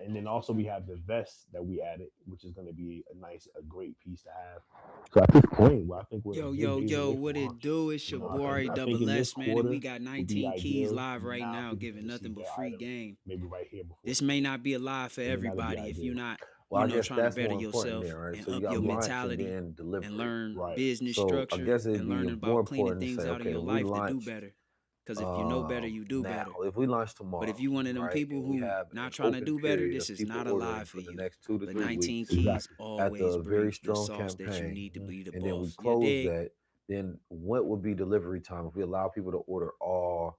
And then also we have the vest that we added, which is going to be a great piece to have. So at this point, well, I think we're a Yo, good yo, days yo, away from what it launch. do? It's You your know, boy I think Double in this S, man, and we quarter got would be 19 keys ideal. live right Now now, people giving can see nothing but their free items game. maybe right here before This they may leave. not be alive for It may not be everybody if you're ideal. not, Well, I guess trying to that's better more important yourself there, right? and So you up got your launch and mentality then and delivery. learn Right. business So I structure guess it'd and be learning more about cleaning important to things say, out of okay, your if we life to do launch better. Because if you know better, you do now, better. if we launch But tomorrow, if you one of them right, people and we who have an not trying to open do better, period this of is people not ordering alive for for the you. next 2 to But 3 19 weeks keys Exactly. after always a very bring the strong sauce that you campaign, need to be the and then we boss. You close dig? that, then what would be delivery time if we allow people to order all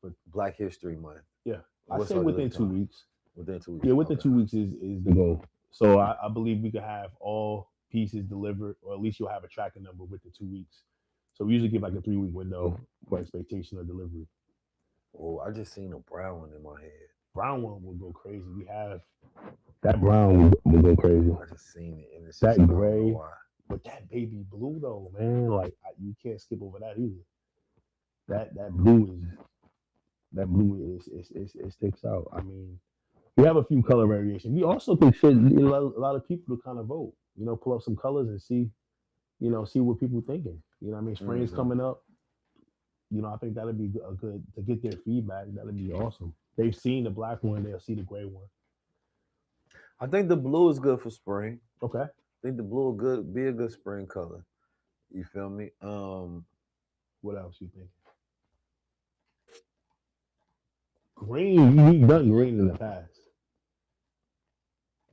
But Black History Month? yeah, I What's say our within delivery two time? weeks. Within 2 weeks. Yeah, within Okay. 2 weeks is the goal. So I believe we could have all pieces delivered, or at least you'll have a tracking number within 2 weeks. So we usually give like a 3 week window for expectation of delivery. Oh, I just seen a brown one in my head. Brown one will go crazy. We have that brown will go crazy. I just seen it, and it's just That I don't know gray, why. but that baby blue though, man, like you can't skip over that either. That blue is it sticks out. I mean, we have a few color variations. We also think shit. A lot of people to kind of vote. You know, pull up some colors and see. You know, see what people thinking. You know, what I mean, spring's Hmm. coming up. You know, I think that'd be a good to get their feedback. That'd be awesome. They've seen the black one, they'll see the gray one. I think the blue is good for spring. Okay. I think the blue will good be a good spring color. You feel me? What else you think? Green, we've done green in the past.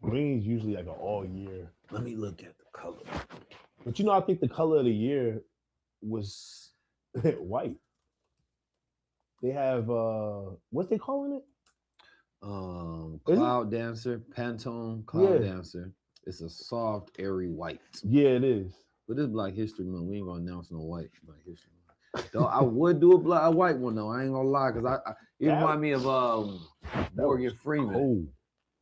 Green's usually like an all year. Let me look at the color. But you know, I think the color of the year was white. They have what's they calling it? Is it? Cloud Dancer, Pantone Cloud Yeah. Dancer. It's a soft, airy white. Yeah, it is. But this Black History Month, we ain't gonna announce no white Black History Month. Though I would do a white one though. I ain't gonna lie, cause it That remind me of that was Morgan Freeman. cold.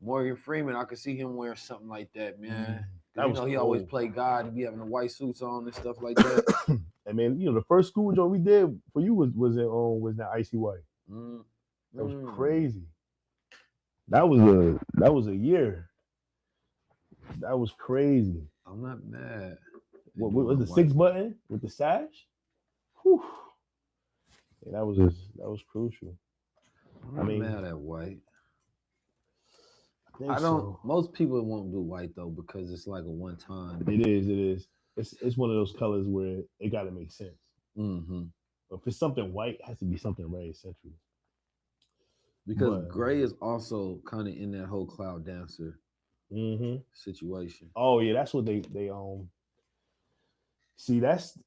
Morgan Freeman, I could see him wearing something like that, man. Cause That you was know he always cold. play God. He be having the white suits on and stuff like that. And man, you know, the first school joint we did for you was that icy white. Mm, That was mm. crazy. That was a year. That was crazy. I'm not mad. What was the six button with the sash? Whew. Yeah, that was crucial. I'm I not mean, mad at white. I think I don't. so. Most people won't do white though because it's like a one time. It is. It is. It's one of those colors where it got to make sense. Mm-hmm. But if it's something white, it has to be something very essential. Because But gray is also kind of in that whole cloud dancer hmm situation. oh yeah, that's what they see.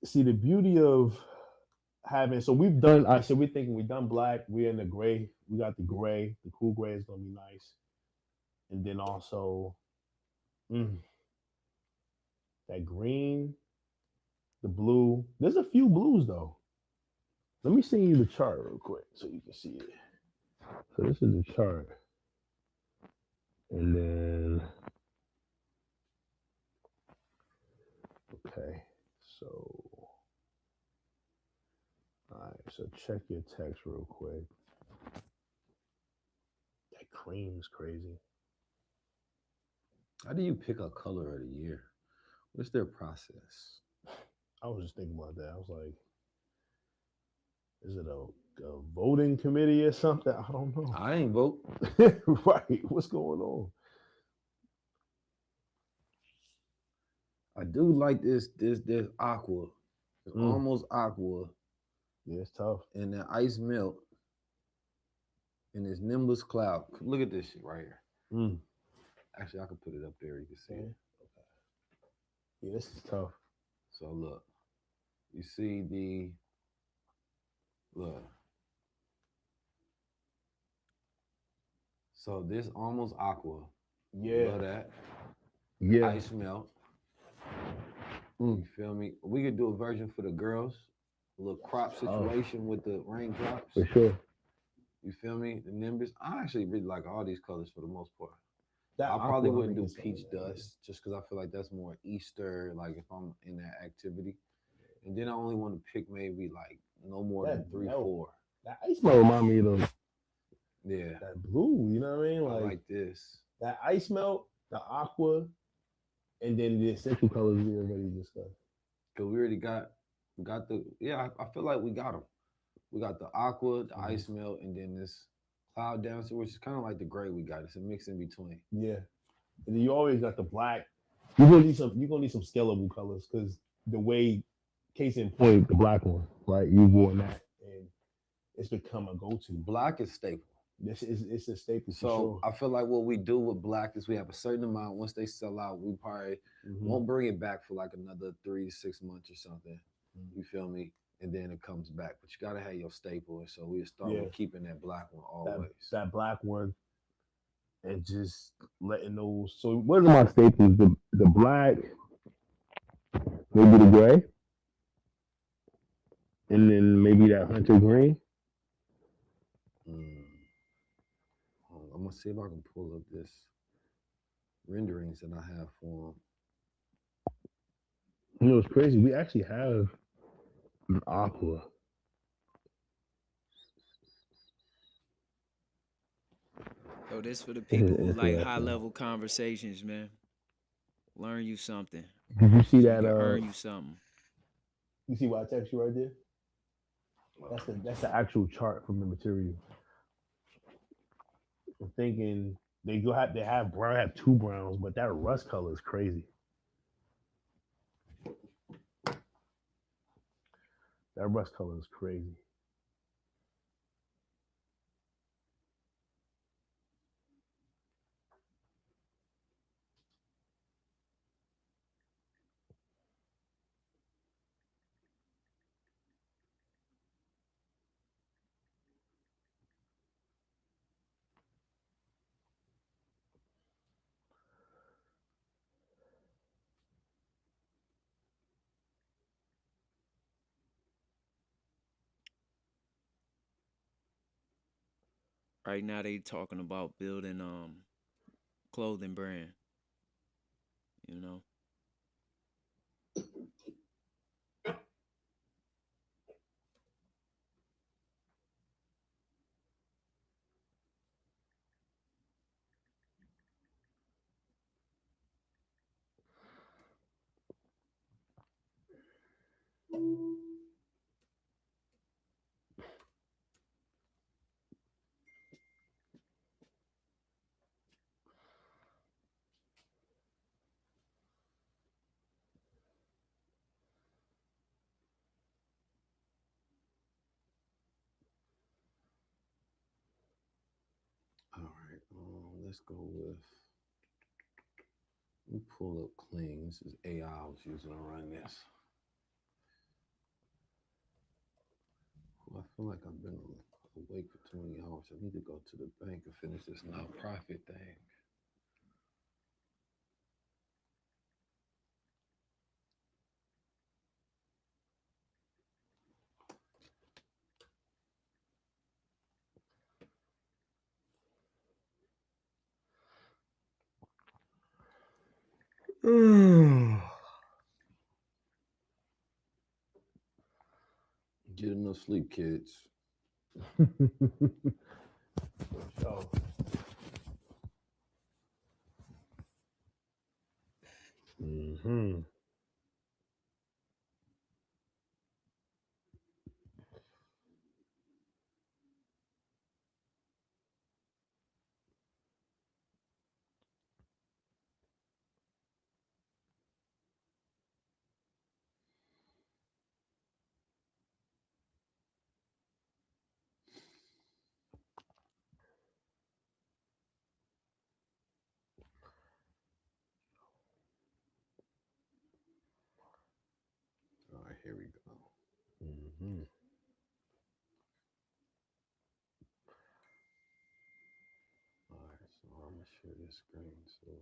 See the beauty of having. So we've done. I said we're thinking we've done black. We're in the gray. We got the gray. The cool gray is gonna be nice. And then also mm, that green, the blue. There's a few blues though. Let me send you the chart real quick so you can see it. So this is the chart, and then okay, so all right, so check your text real quick. That cream's crazy. How do you pick a color of the year? What's their process? I was just thinking about that. I was like, is it a voting committee or something? I don't know. I ain't vote. Right? What's going on? I do like this aqua. It's Mm, almost aqua, yeah, it's tough. and the ice melt, and this nimbus cloud. Look at this shit right here. Mm, Actually, I could put it up there. You can see okay. it. Yeah, this is tough. So look, you see the look. So this almost aqua. Yeah, Love that. yeah, Ice melt. mm, You feel me? We could do a version for the girls. A little crop tough situation with the raindrops. for sure. You feel me? The nimbus. I actually really like all these colors for the most part. That I probably aqua, I'm wouldn't do making something. peach dust just because I feel like that's more Easter, like if I'm in that activity. And then I only want to pick maybe like no more than That three, melt, four. that ice melt remind me of Yeah, that blue. You know what I mean? I Like like this. that ice melt, the aqua, and then the essential colors we already discussed. Cause we already got the yeah. I feel like we got them. We got the aqua, the Hmm. ice melt, and then this cloud dancer, which is kind of like the gray we got. It's a mix in between. Yeah, and then you always got the black. You're gonna need some. You're gonna need some scalable colors because the way, case in point, the black one, right? You worn that, and it's become a go-to. Black is staple. This is it's a staple for So sure. I feel like what we do with black is we have a certain amount. Once they sell out, we probably Hmm. won't bring it back for like another 3 to 6 months or something. You feel me? And then it comes back. But you gotta have your staple. And so we start Yeah, with keeping that black one that always. that black one, and just letting those. So what are my staples? The black, maybe the gray, and then maybe that hunter green. Mm. I'm gonna see if I can pull up this renderings that I have for them. You know, it's crazy. We actually have an aqua. Yo, this for the This people is who like high interesting. level conversations, man. Learn you something Did you see so you that? can earn you something. You see what I text you right there? That's the actual chart from the material. I'm thinking they have brown, have two browns, but that rust color is crazy. That rust color is crazy. Right now they talking about building clothing brand, you know. All right, let's go with. Let me pull up clean. This is AI I was using to run this. I feel like I've been awake for too many hours. I need to go to the bank and finish this nonprofit thing. Get enough sleep, kids. So, hmm All right, here we go. hmm All right, so I'm gonna share this screen. So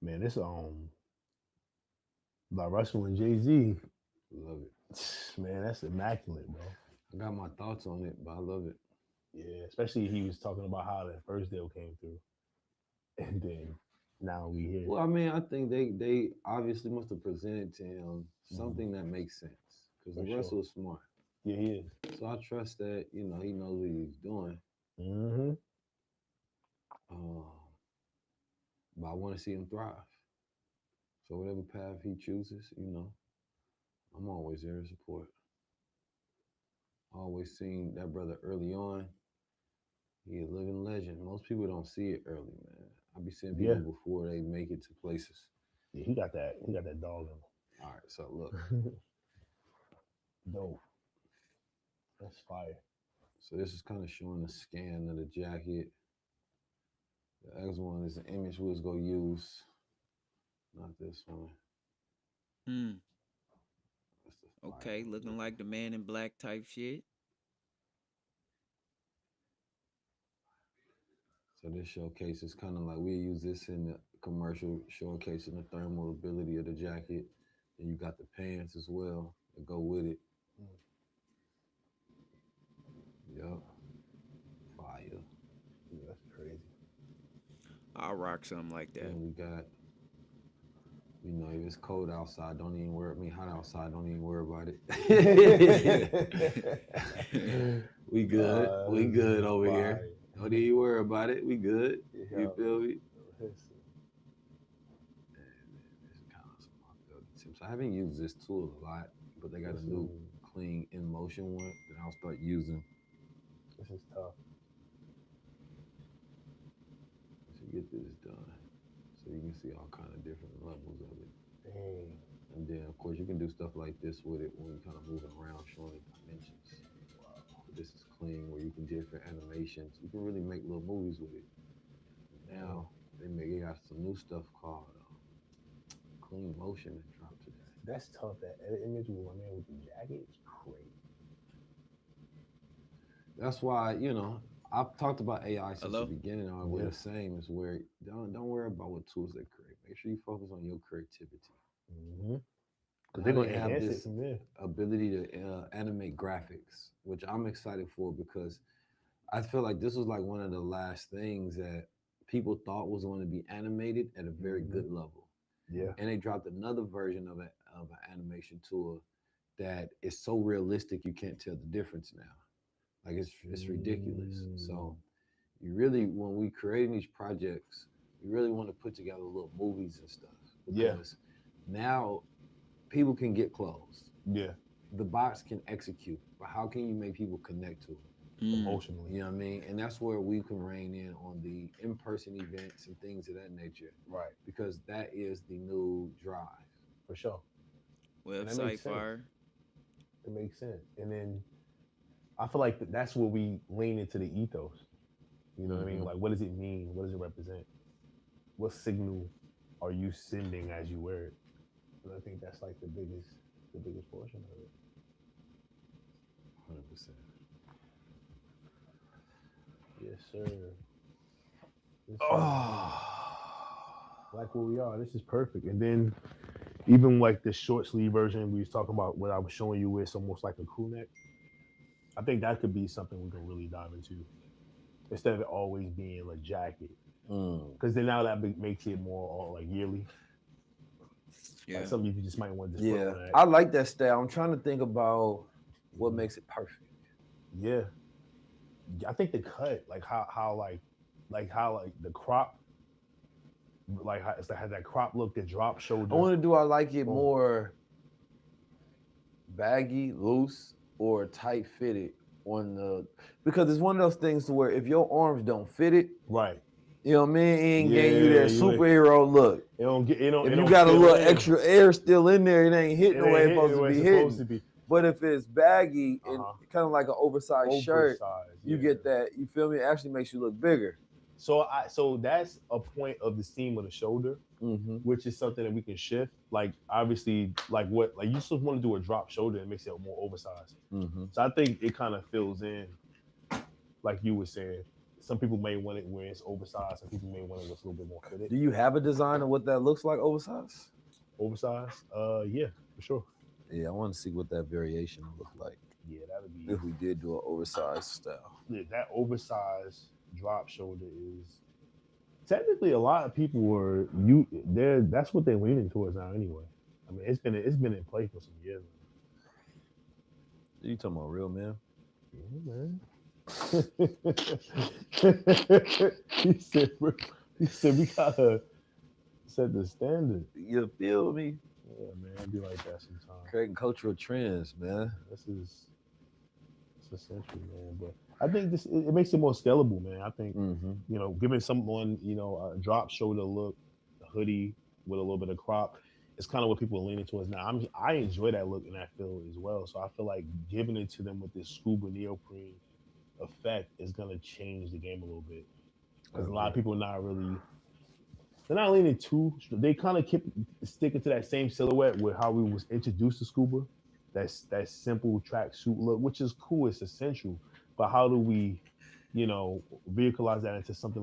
man, this by Russell and Jay Z, love it. man, that's immaculate, bro. I got my thoughts on it, but I love it. Yeah, especially he was talking about how the first deal came through, and then now we here. Well, I mean, I think they obviously must have presented to him Mhm. something that makes sense because For the sure. Russell is smart. Yeah, he is. So I trust that he knows what he's doing. Mm-hmm. Um, but I want to see him thrive. So whatever path he chooses, I'm always there to support. I always seen that brother early on. He a living legend. Most people don't see it early, man. I be seeing people Yeah. before they make it to places. Yeah, he got that. He got that dog All right, so look. in him. Dope. That's fire. So this is kind of showing a scan of the jacket. The X one is the image we was gonna use, not this one. Hmm. That's the fire Okay, one. looking like the man in black type shit. So this showcase is kind of like we use this in the commercial, showcasing the thermal ability of the jacket. And you got the pants as well that go with it. Mm. Yup, fire. Yeah, that's crazy. I'll rock something like that. Then we got, if it's cold outside, don't even worry. I mean, hot outside, don't even worry about it. We good. We This good is over here. fire. Don't even worry about it. We good. Yeah. You feel me? Listen. It's kind of some ability tips. I haven't used this tool a lot, but they got a new Listen. clean in motion one that I'll start using. This is tough. To get this done. So you can see all kind of different levels of it. Dang. And then of course you can do stuff like this with it when you're kind of moving around showing the dimensions. But this is clean where you can do different animations. You can really make little movies with it. Now they got some new stuff called clean motion that dropped today. That's tough. That edit image with my man with the jacket is crazy. That's why, I've talked about AI since the Hello? beginning. We're the same as where don't worry about what tools they create. Make sure you focus on your creativity. Mm-hmm. Because Now they're they gonna have enhance it this from there. ability to animate graphics, which I'm excited for because I feel like this was like one of the last things that people thought was going to be animated at a very Mhm. good level. Yeah. And they dropped another version of an animation tool that is so realistic you can't tell the difference now. Like it's ridiculous. Mm. So you really, when we creating these projects, we really want to put together little movies and stuff Yeah. because now people can get clothes. Yeah. The box can execute, but how can you make people connect to it? Hmm. Emotionally. You know what I mean? And that's where we can rein in on the in-person events and things of that nature Right. because that is the new drive. For sure. And that Website makes sense. fire. It makes sense. And then I feel like that's where we lean into the ethos. You know what I mean? Mm-hmm. Like, what does it mean? What does it represent? What signal are you sending as you wear it? And I think that's like the biggest portion of it. 100%. Yes, sir. Yes, sir. Oh, Like where we are, this is perfect. And then even like the short sleeve version we was talking about, what I was showing you, it's almost like a crew neck. I think that could be something we can really dive into instead of it always being a jacket. mm. Because then now that makes it more like yearly, like Yeah. something you just might want to just put Yeah, on that. I like that style. I'm trying to think about what Mhm. makes it perfect. Yeah, I think the cut, like how like the crop, like how it's like has that crop look, the drop I shoulder. want to do. I like it Boom. more baggy, loose, or tight fitted on the because it's one of those things to where if your arms don't fit it, Right. you know what I mean, it ain't getting you Yeah, that superhero look. it don't get it If you don't got a fill little in. extra air still in there, it ain't It hitting the way ain't it's hitting supposed the to way it's be supposed hitting. to be. But if it's baggy and Uh-huh. kind of like an oversized shirt, Oversized. you Yeah. get that. You feel me? It actually makes you look bigger. So that's a point of the seam of the shoulder, Mm-hmm. which is something that we can shift. Like obviously, like you still want to do a drop shoulder and makes it more oversized. Mm-hmm. So I think it kind of fills in, like you were saying. Some people may want it where it's oversized. Some people may want it where it's a little bit more fitted. Do you have a design of what that looks like oversized? Oversized. Yeah, for sure. Yeah, I want to see what that variation will look like. Yeah, that'll be if we did do an oversized style. yeah, that oversized drop shoulder is technically a lot of people were you there. That's what they're leaning towards now anyway. I mean, it's been in play for some years You talking about real man? now. Yeah, man. he said, he said we gotta set the standard. You feel me? Yeah, man, it'd be like that sometimes. Creating cultural trends, man. This is it's essential, man. But I think it makes it more scalable, man. I think Mm-hmm. giving someone a drop shoulder look, a hoodie with a little bit of crop, it's kind of what people are leaning towards now. I enjoy that look and that feel as well. So I feel like giving it to them with this scuba neoprene effect is gonna change the game a little bit I because a lot agree. of people are not really they're not leaning too. They kind of keep sticking to that same silhouette with how we was introduced to scuba. That's that simple track suit look, which is cool. It's essential. But how do we, vehicleize that into something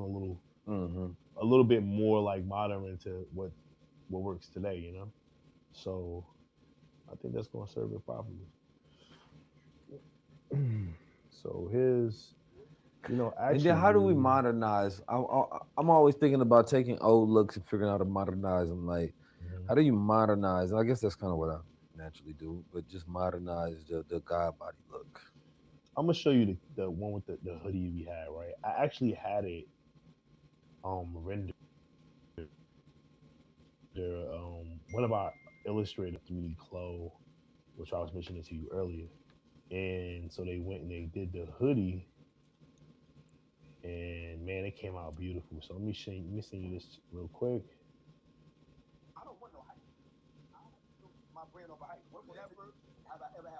Mm-hmm. a little bit more like modern into what works today? So I think that's going to serve it properly. So here's, And then actually, how do we dude. modernize? I'm always thinking about taking old looks and figuring out how to modernize them. Like, Mhm. how do you modernize? And I guess that's kind of what I naturally do, but just modernize the god body look. I'm gonna show you the one with the hoodie we had, right? I actually had it rendered one of our illustrator 3D Clo, which I was mentioning to you earlier. And so they went and they did the hoodie, and man, it came out beautiful. So let me send you this real quick.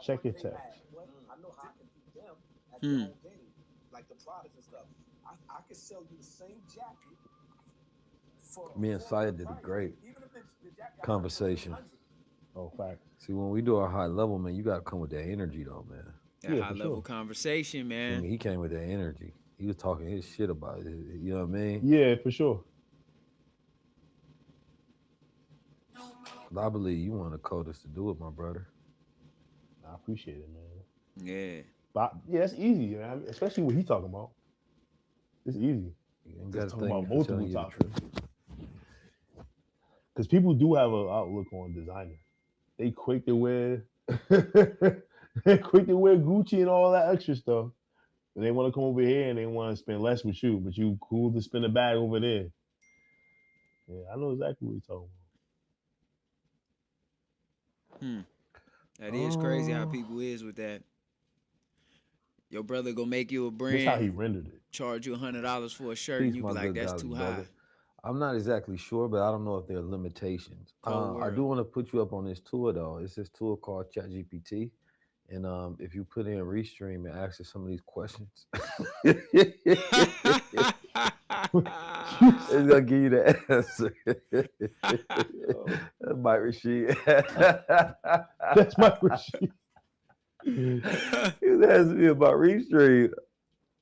Check your text. Hmm. Me and Saya did a great conversation. Oh, facts. See, when we do our high level, man, you gotta come with that energy, though, man. That Yeah, high for level sure. conversation, Feel man. me? He came with that energy. He was talking his shit about it. You know what I mean? Yeah, for sure. I believe you want the coldest to do it, my brother. I appreciate it, man. Yeah. But yeah, it's easy, man. Especially what he talking about. It's easy. You ain't Just gotta talking thank me about for multiple telling you the topics. truth. Because people do have an outlook on designer. They quick to wear, they quick to wear Gucci and all that extra stuff. And they want to come over here and they want to spend less with you, but you cool to spend a bag over there. Yeah, I know exactly what you're talking Hmm. That is crazy how Oh, people is with that. Your brother gonna make you a about. This how brand, he rendered it. charge you $100 for a shirt, and peace, you be my like, good "That's godly too high." brother. I'm not exactly sure, but I don't know if there are limitations. Cold I do world. want to put you up on this tour though. It's this tour called ChatGPT, and if you put in Restream and ask it some of these questions, You it's said, gonna give you the answer. yo, Mike Rashid. that's my Rashid. He was asking me about Restream.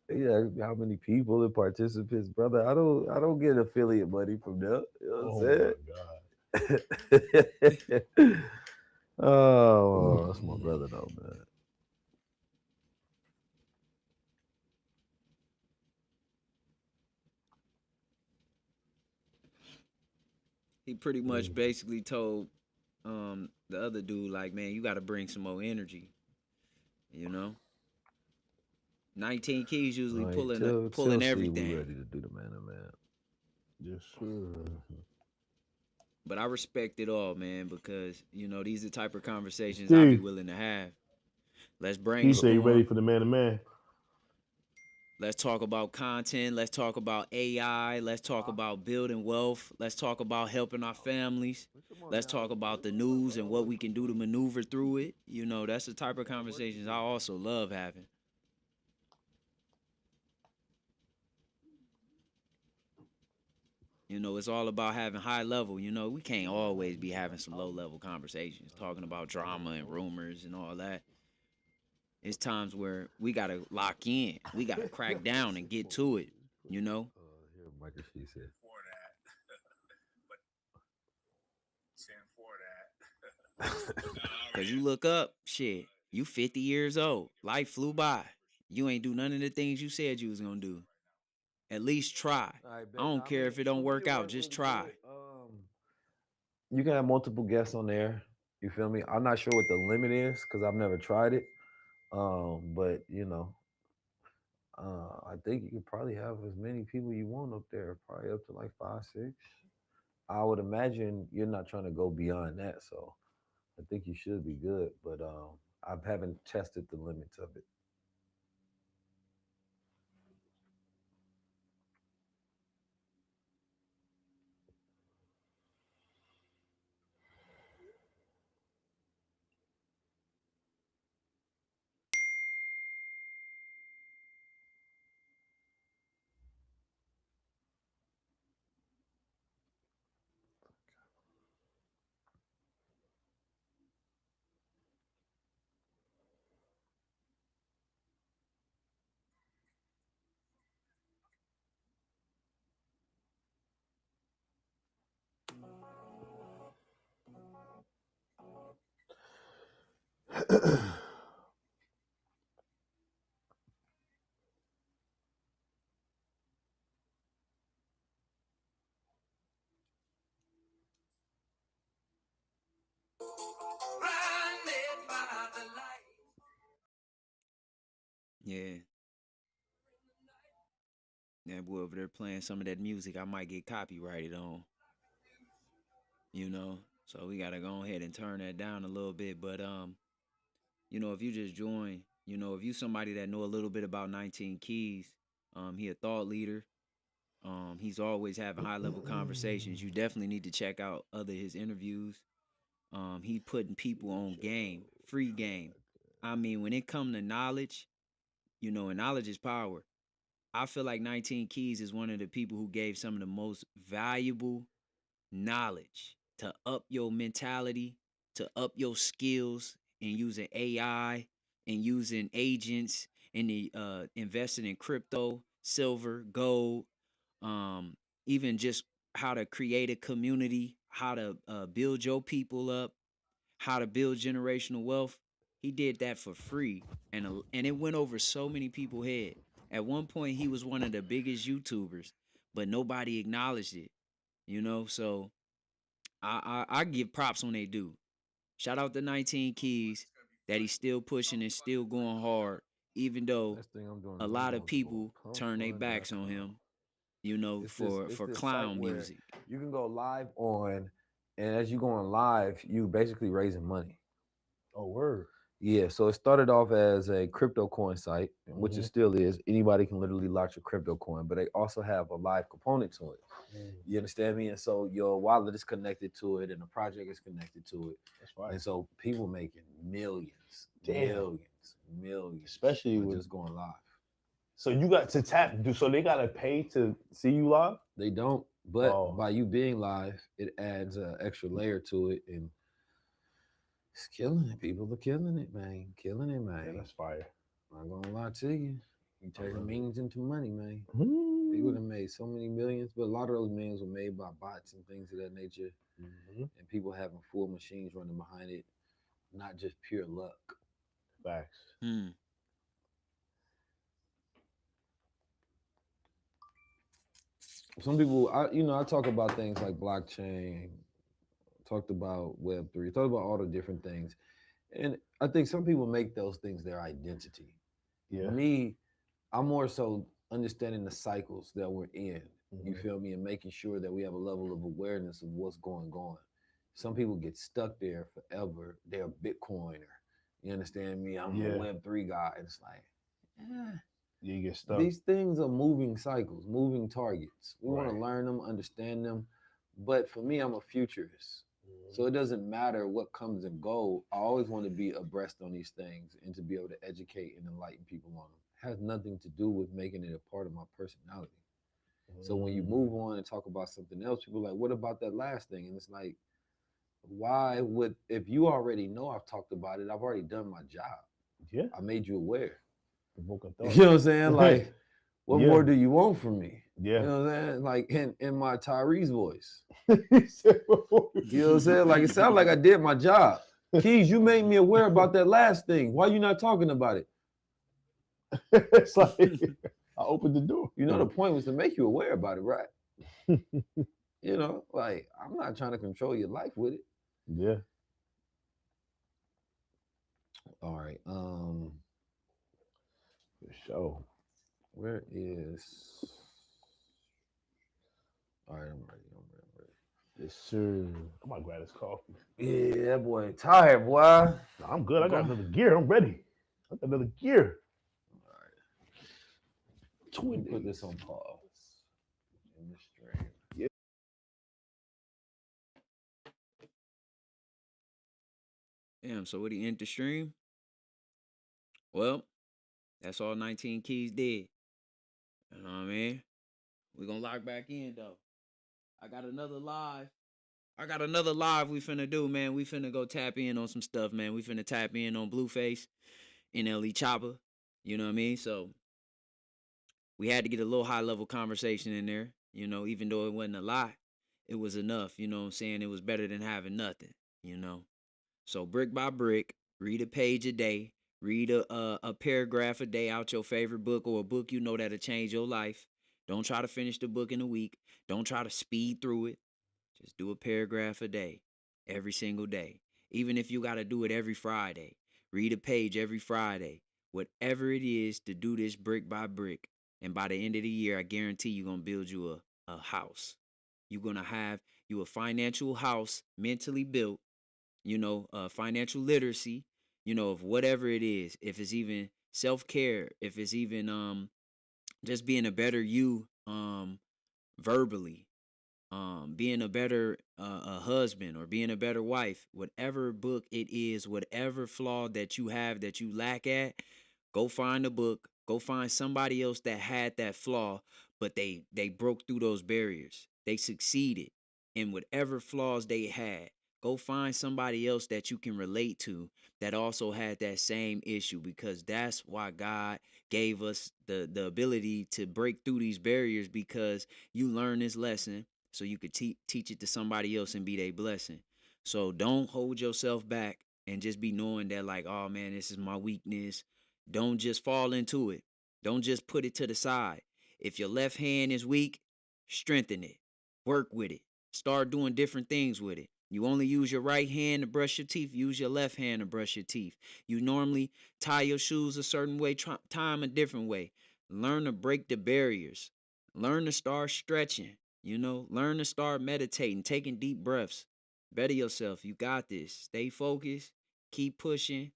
He asked me how many people and participants, brother. I don't get affiliate money from them. You know Oh my what God. I'm saying? Oh, that's my brother though, man. He pretty much Beautiful. basically told the other dude like, "Man, you got to bring some more energy." You know, 19 keys usually All right, tell pulling Steve we everything. ready to do the man to man. Yes, sir. But I respect it all, man, because these are the type of conversations I'll be Steve, willing to have. Let's he said you ready brainstorm. for the man to man. Let's talk about content. Let's talk about AI. Let's talk about building wealth. Let's talk about helping our families. Let's talk about the news and what we can do to maneuver through it. That's the type of conversations I also love having. It's all about having high level. We can't always be having some low level conversations, talking about drama and rumors and all that. It's times where we gotta lock in. We gotta crack down and get to it. You know, Here, Michael, she said. cause you look up, shit. You 50 years old. Life flew by. You ain't do none of the things you said you was gonna do. At least try. All right, I bet. don't Now, I care mean, if it for don't me work to out. work Just really try. good, you can have multiple guests on there. You feel me? I'm not sure what the limit is because I've never tried it. But I think you could probably have as many people you want up there, probably up to like 5, 6. I would imagine you're not trying to go beyond that, so I think you should be good. But I haven't tested the limits of it. Yeah. That boy over there playing some of that music I might get copyrighted on, you know. So we gotta go ahead and turn that down a little bit. But if you just join, if you somebody that know a little bit about 19 Keys, he a thought leader. He's always having high level conversations. You definitely need to check out other his interviews. He putting people on game, free game. I mean, when it come to knowledge, and knowledge is power. I feel like 19 Keys is one of the people who gave some of the most valuable knowledge to up your mentality, to up your skills in using AI and using agents and the investing in crypto, silver, gold, um, even just how to create a community, how to build your people up, how to build generational wealth. He did that for free, and it went over so many people's head. At one point, he was one of the biggest YouTubers, but nobody acknowledged it. So I give props when they do. Shout out to 19 Keys that he's still pushing and still going hard, even though Next thing I'm doing a is I'm lot of going to people turn their backs on pump.com. him, It's this for it's for this site clown where music. you can go live on, and as you go on live, you basically raising money. Oh, word. Yeah, so it started off as a crypto coin site, which it Mm-hmm. still is. Anybody can literally launch a crypto coin, but they also have a live component to it. Mm, You understand me? And so your wallet is connected to it, and the project is connected to it. that's right. And so people making millions, Damn. millions Especially by with. just going live. So you got to tap. So they gotta pay to see you live. They don't, but Oh, by you being live, it adds an extra layer to it, and it's killing it. People are killing it, man. Killing it, yeah, man. that's fire. I'm not gonna lie to you. You I turning love it. millions into money, man. People Mm-hmm. have made so many millions, but a lot of those millions were made by bots and things of that nature, and people having full machines running behind it, not just pure luck. Facts. Hmm. Some people, I talk about things like blockchain, talked about Web3, talked about all the different things, and I think some people make those things their identity. Yeah. Me, I'm more so understanding the cycles that we're in. You Mm-hmm. feel me? And making sure that we have a level of awareness of what's going on. Some people get stuck there forever. They're a Bitcoiner. You understand me? I'm a Yeah. Web3 guy. And it's like, eh, You get stuck. these things are moving cycles, moving targets. We want to Right. learn them, understand them. But for me, I'm a futurist. So it doesn't matter what comes and go. I always want to be abreast on these things and to be able to educate and enlighten people on them. It has nothing to do with making it a part of my personality. So when you Mm-hmm. move on and talk about something else, people are like, what about that last thing? And it's like, why would, if you already know I've talked about it, I've already done my job. Yeah. I made you aware. Provoking You thought. know what I'm saying? Like, what Yeah. more do you want from me? Yeah. You know what I'm saying? Like in my Tyrese voice. You You know what I'm saying? Like it sounds like I did my job. Keys, you made me aware about that last thing. Why you not talking about it? It's like I opened the door. You know, the point was to make you aware about it, right? You know, like I'm not trying to control your life with it. Yeah. All right. For sure. Where is? All right, I'm ready. I'm ready. Yes, sir. I might grab this coffee. Yeah, that boy tired, boy. No, I'm good. I got Go. another gear. I'm ready. I got another gear. All right. Let me put this on pause. In the stream. Yeah. Damn, so what he end the stream? Well, that's all 19 keys did. You know what I mean? We gonna lock back in though. I got another live. We finna do, man. We finna go tap in on some stuff, man. We finna tap in on Blueface, NLE Chopper. You know what I mean? So we had to get a little high level conversation in there. You know, even though it wasn't a lot, it was enough. You know what I'm saying? It was better than having nothing. You know. So brick by brick, read a page a day, read a paragraph a day out your favorite book or a book you know that'll change your life. Don't try to finish the book in a week. Don't try to speed through it. Just do a paragraph a day, every single day. Even if you got to do it every Friday, read a page every Friday. Whatever it is to do this brick by brick. And by the end of the year, I guarantee you're going to build you a house. You're going to have you a financial house mentally built, financial literacy, of whatever it is. If it's even self-care, if it's even just being a better you verbally, being a better a husband or being a better wife, whatever book it is, whatever flaw that you have that you lack at, go find a book, go find somebody else that had that flaw, but they broke through those barriers. They succeeded in whatever flaws they had. Go find somebody else that you can relate to that also had that same issue, because that's why God gave us the ability to break through these barriers, because you learn this lesson so you could teach it to somebody else and be their blessing. So don't hold yourself back and just be knowing that, like, oh man, this is my weakness. Don't just fall into it. Don't just put it to the side. If your left hand is weak, strengthen it. Work with it. Start doing different things with it. You only use your right hand to brush your teeth. Use your left hand to brush your teeth. You normally tie your shoes a certain way, tie them a different way. Learn to break the barriers. Learn to start stretching. Learn to start meditating, taking deep breaths. Better yourself. You got this. Stay focused, keep pushing,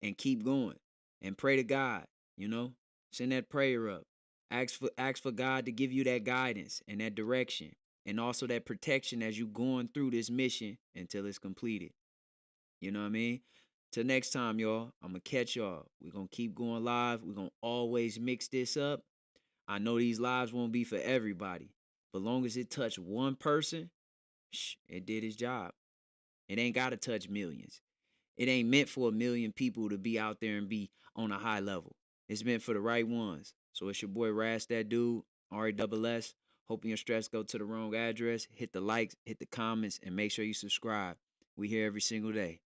and keep going. And pray to God, you know? Send that prayer up. Ask for God to give you that guidance and that direction, and also that protection as you going through this mission until it's completed. You know what I mean? Till next time, y'all. I'm gonna catch y'all. We're gonna keep going live. We're gonna always mix this up. I know these lives won't be for everybody, but long as it touch one person, it did its job. It ain't gotta touch millions. It ain't meant for a million people to be out there and be on a high level. It's meant for the right ones. So it's your boy Ras, that dude, RASS. Hoping your stress go to the wrong address. Hit the likes, hit the comments, and make sure you subscribe. We here every single day.